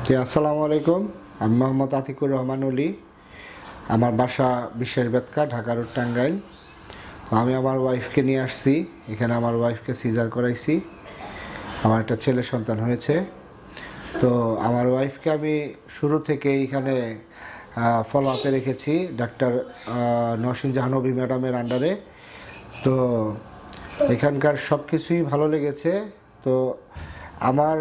জি, আসসালামু আলাইকুম। আমি মোহাম্মদ আতিকুর রহমান অলি। আমার বাসা বিশ্বের বেতকা, ঢাকা রোড, টাঙ্গাইল। তো আমি আমার ওয়াইফকে নিয়ে আসছি এখানে। আমার ওয়াইফকে সিজার করাইছি। আমার একটা ছেলে সন্তান হয়েছে। তো আমার ওয়াইফকে আমি শুরু থেকে এখানে ফলো আপে রেখেছি ডাক্তার নওশিন জাহানবী ম্যাডামের আন্ডারে। তো এখানকার সব কিছুই ভালো লেগেছে। তো আমার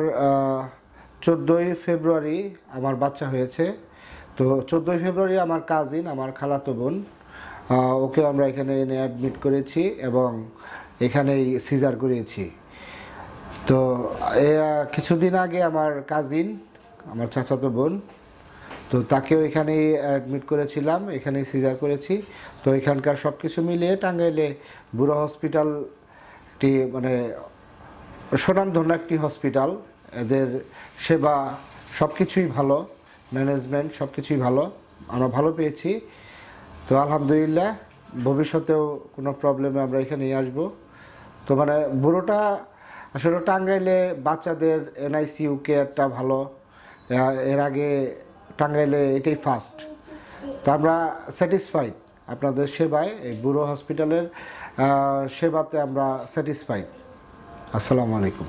14ই ফেব্রুয়ারি আমার বাচ্চা হয়েছে। তো 14ই ফেব্রুয়ারি আমার কাজিন, আমার খালাতো বোন, ওকে আমরা এখানে এনে অ্যাডমিট করেছি এবং এখানেই সিজার করিয়েছি। তো কিছুদিন আগে আমার কাজিন, আমার চাচাতো বোন, তো তাকেও এখানেই অ্যাডমিট করেছিলাম, এখানেই সিজার করেছি। তো এখানকার সব কিছু মিলিয়ে টাঙ্গাইলে বুড়ো হসপিটাল একটি সুনামধন্য একটি হসপিটাল। এদের সেবা সব কিছুই ভালো, ম্যানেজমেন্ট সব কিছুই ভালো, আমরা ভালো পেয়েছি। তো আলহামদুলিল্লাহ, ভবিষ্যতেও কোনো প্রবলেমে আমরা এখানেই আসবো। তো বুড়োটা আসলে টাঙ্গাইলে বাচ্চাদের এনআইসিইউ কেয়ারটা ভালো। এর আগে টাঙ্গাইলে এটাই ফার্স্ট। তো আমরা স্যাটিসফাইড আপনাদের সেবায়, এই বুড়ো হসপিটালের সেবাতে আমরা স্যাটিসফাইড। আসসালামু আলাইকুম।